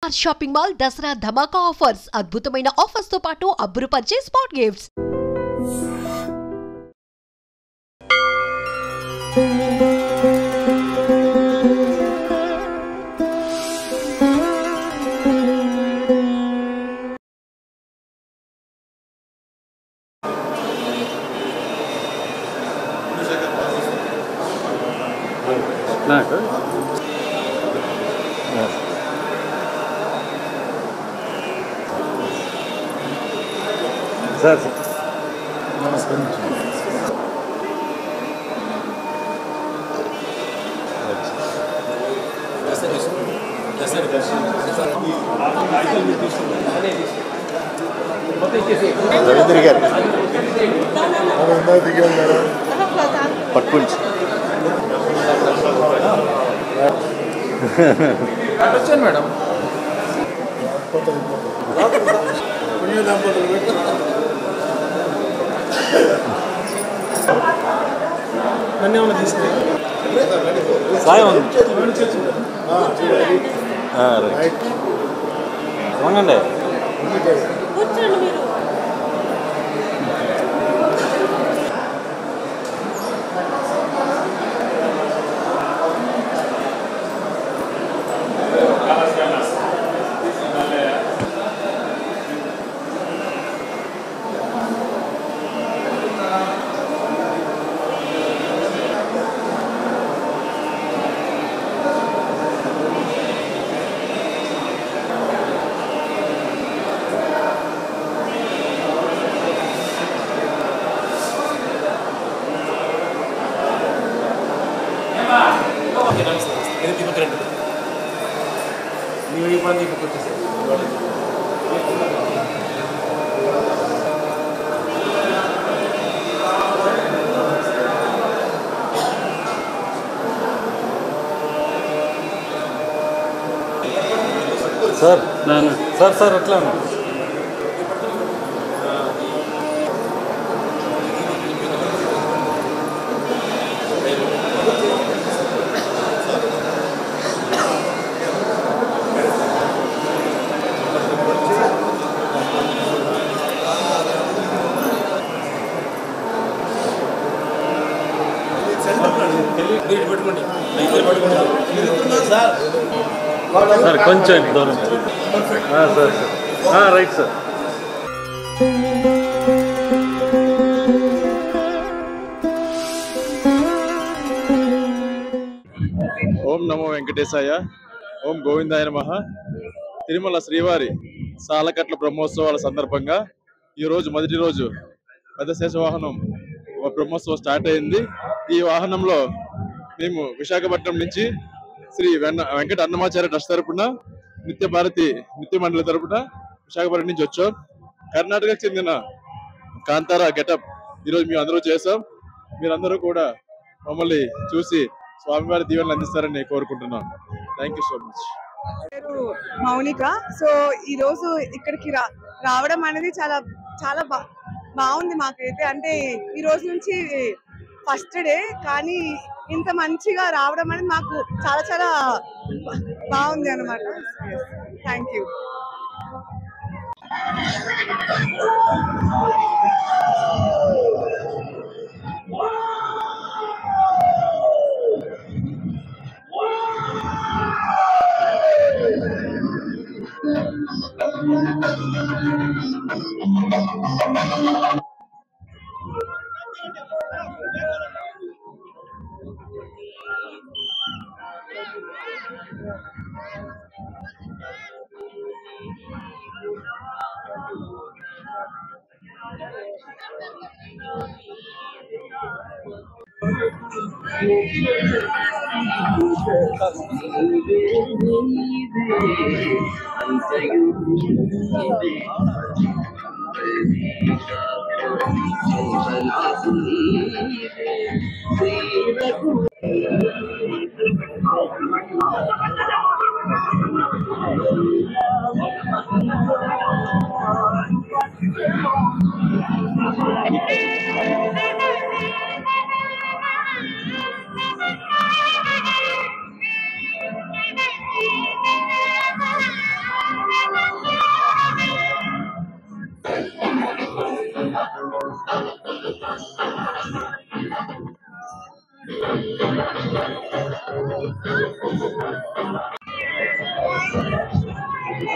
MR shopping mall Dasara ధమాకా offers అద్భుతమైన offers తో పాటు అబ్బురుపరిచే స్పాట్ గిఫ్ట్స్. సార్ రవీంద్ర గారు పట్టుకుంచి వచ్చాను మేడం నన్నేమన్నా తీసుకుని సాయం వంగండి సార్ సార్ సార్ అట్లా సార్ కొంచెం దూరం సార్ సార్ రైట్ సార్ ఓం నమో వెంకటేశాయ ఓం గోవిందాయ నమః. తిరుమల శ్రీవారి సాలకట్ల బ్రహ్మోత్సవాల సందర్భంగా ఈరోజు మొదటి రోజు పెద్ద శేషవాహనం బ్రహ్మోత్సవం స్టార్ట్ అయింది. ఈ వాహనంలో మేము విశాఖపట్నం నుంచి శ్రీ వెంకట అన్నమాచార్య ట్రస్ట్ తరపున నిత్య భారతి నిత్య మండలి తరపున విశాఖపట్నం నుంచి వచ్చాం. కర్ణాటకకు చెందిన కాంతారా గెటప్ ఈరోజు మేము అందరూ చేసాం. మీరందరూ కూడా మమ్మల్ని చూసి స్వామివారి దీవెనలు అందిస్తారని కోరుకుంటున్నాం. Thank you so much. Mounika. So ఈ రోజు ఇక్కడికి రావడం అనేది చాలా చాలా బాగుంది మాకైతే. అంటే ఈ రోజు నుంచి ఫస్ట్ డే, కానీ ఇంత మంచిగా రావడం అనేది మాకు చాలా చాలా బాగుంది అన్నమాట. Thank you. నమో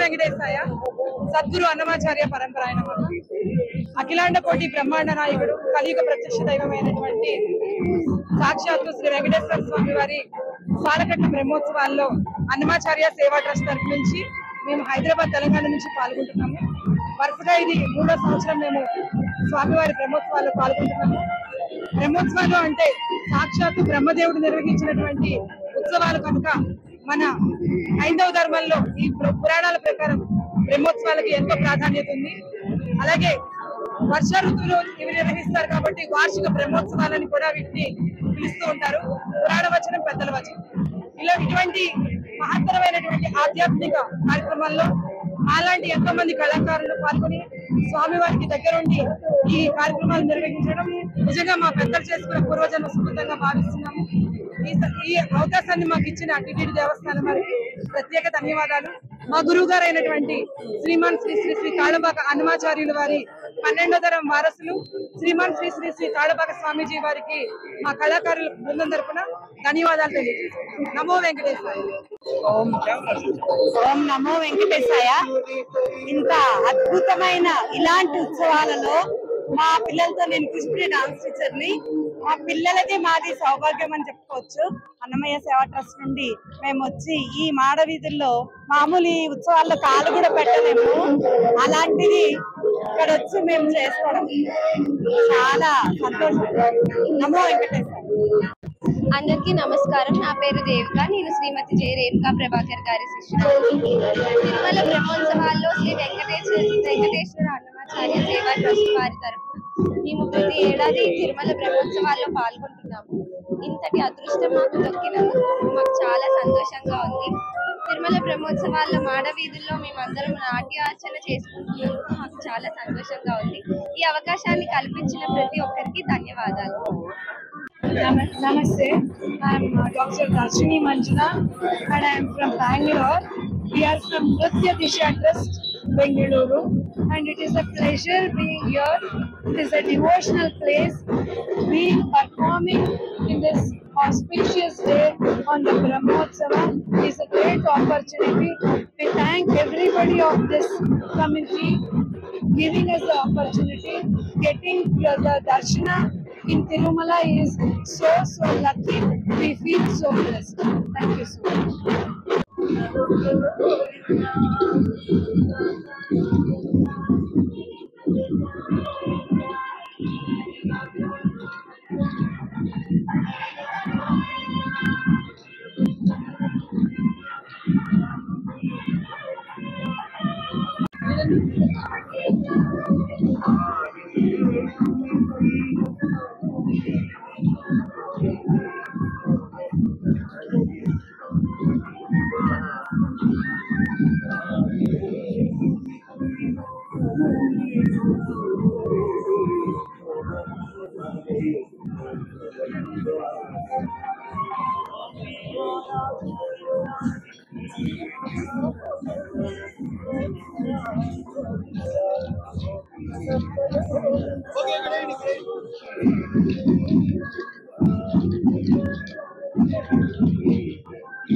వెంకటేశాయ. సద్గురు అన్నమాచార్య పరంపరాయణ అఖిలాండ కోటి బ్రహ్మాండ నాయకుడు కలియుగ ప్రత్యక్ష దైవమైనటువంటి సాక్షాత్తు శ్రీ వెంకటేశ్వర స్వామి వారి సాలకట్ల బ్రహ్మోత్సవాల్లో అన్నమాచార్య సేవా ట్రస్ట్ తరఫు నుంచి మేము హైదరాబాద్ తెలంగాణ నుంచి పాల్గొంటున్నాము. వరుసగా ఇది 3వ సంవత్సరం మేము స్వామివారి బ్రహ్మోత్సవాల్లో పాల్గొంటున్నాము. బ్రహ్మోత్సవాలు అంటే సాక్షాత్తు బ్రహ్మదేవుడు నిర్వహించినటువంటి ఉత్సవాలు కనుక మన హైందవ ధర్మంలో ఈ పురాణాల ప్రకారం బ్రహ్మోత్సవాలకి ఎంతో ప్రాధాన్యత ఉంది. అలాగే వర్ష ఋతువులో ఇవి నిర్వహిస్తారు కాబట్టి వార్షిక బ్రహ్మోత్సవాలని కూడా వీటిని పిలుస్తూ ఉంటారు. పురాణ వచనం, పెద్దల వచనం, ఇలా ఇటువంటి మహత్తరమైనటువంటి ఆధ్యాత్మిక కార్యక్రమాల్లో అలాంటి ఎంతో మంది కళాకారులు పాల్గొని స్వామివారికి దగ్గరుండి ఈ కార్యక్రమాలు నిర్వహించడం నిజంగా మా పెద్దలు చేసుకున్న పూర్వజన్మ సుకృతంగా భావిస్తున్నాము. ఈ అవకాశాన్ని మాకు ఇచ్చిన టిటిడి దేవస్థానం వారికి ప్రత్యేక ధన్యవాదాలు. మా గురువు గారు అయినటువంటి శ్రీమాన్ శ్రీ శ్రీ శ్రీ తాళపాక అన్నమాచార్యుల వారి 12వ తరం వారసులు శ్రీమాన్ శ్రీ శ్రీ శ్రీ తాళపాక స్వామీజీ వారికి మా కళాకారుల బృందం తరపున ధన్యవాదాలు తెలియజేస్తున్నాం. నమో వెంకటేశాయ. ఓం నమో వెంకటేశాయ. ఇంత అద్భుతమైన ఇలాంటి ఉత్సవాలలో మా పిల్లలతో నేను కూచిపూడి డాన్స్ టీచర్ ని. మా పిల్లలకి మాది సౌభాగ్యం అని చెప్పుకోవచ్చు. అన్నమయ్య సేవా ట్రస్ట్ నుండి మేము వచ్చి ఈ మాడ వీధుల్లో మామూలు ఈ ఉత్సవాల్లో కాలు కూడా పెట్టలేము, అలాంటిది ఇక్కడ వచ్చి మేము చేసుకోవడం చాలా సంతోషం. నమో వెంకటేశ్వర. అందరికీ నమస్కారం. నా పేరు దేవిక. నేను శ్రీమతి జె రేణుకా ప్రభాకర్ గారి శిష్యురాలిని. తిరుమల బ్రహ్మోత్సవాల్లో శ్రీ వెంకటేశ్వర అన్నమాచార్య సేవా ట్రస్ట్ వారి తరఫున మేము ప్రతి ఏడాది తిరుమల బ్రహ్మోత్సవాల్లో పాల్గొంటున్నాము. ఇంతటి అదృష్టం మాకు దొక్కినందుకు మాకు చాలా సంతోషంగా ఉంది. తిరుమల బ్రహ్మోత్సవాల్లో మాడ వీధుల్లో మేమందరం నాట్యార్చన చేసుకుంటున్నందుకు మాకు చాలా సంతోషంగా ఉంది. ఈ అవకాశాన్ని కల్పించిన ప్రతి ఒక్కరికి ధన్యవాదాలు. Namaste. I'm Dr. Darshini Manjuna and I'm from Bangalore. We are from Nritya Disha Trust, Bengaluru, and it is a pleasure being here. It is a devotional place. Being performing in this auspicious day on the Brahmotsava is a great opportunity. We thank everybody of this community giving us the opportunity. Getting the darshana in Tirumala is so lucky. We feel so blessed. Thank you so much.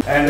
And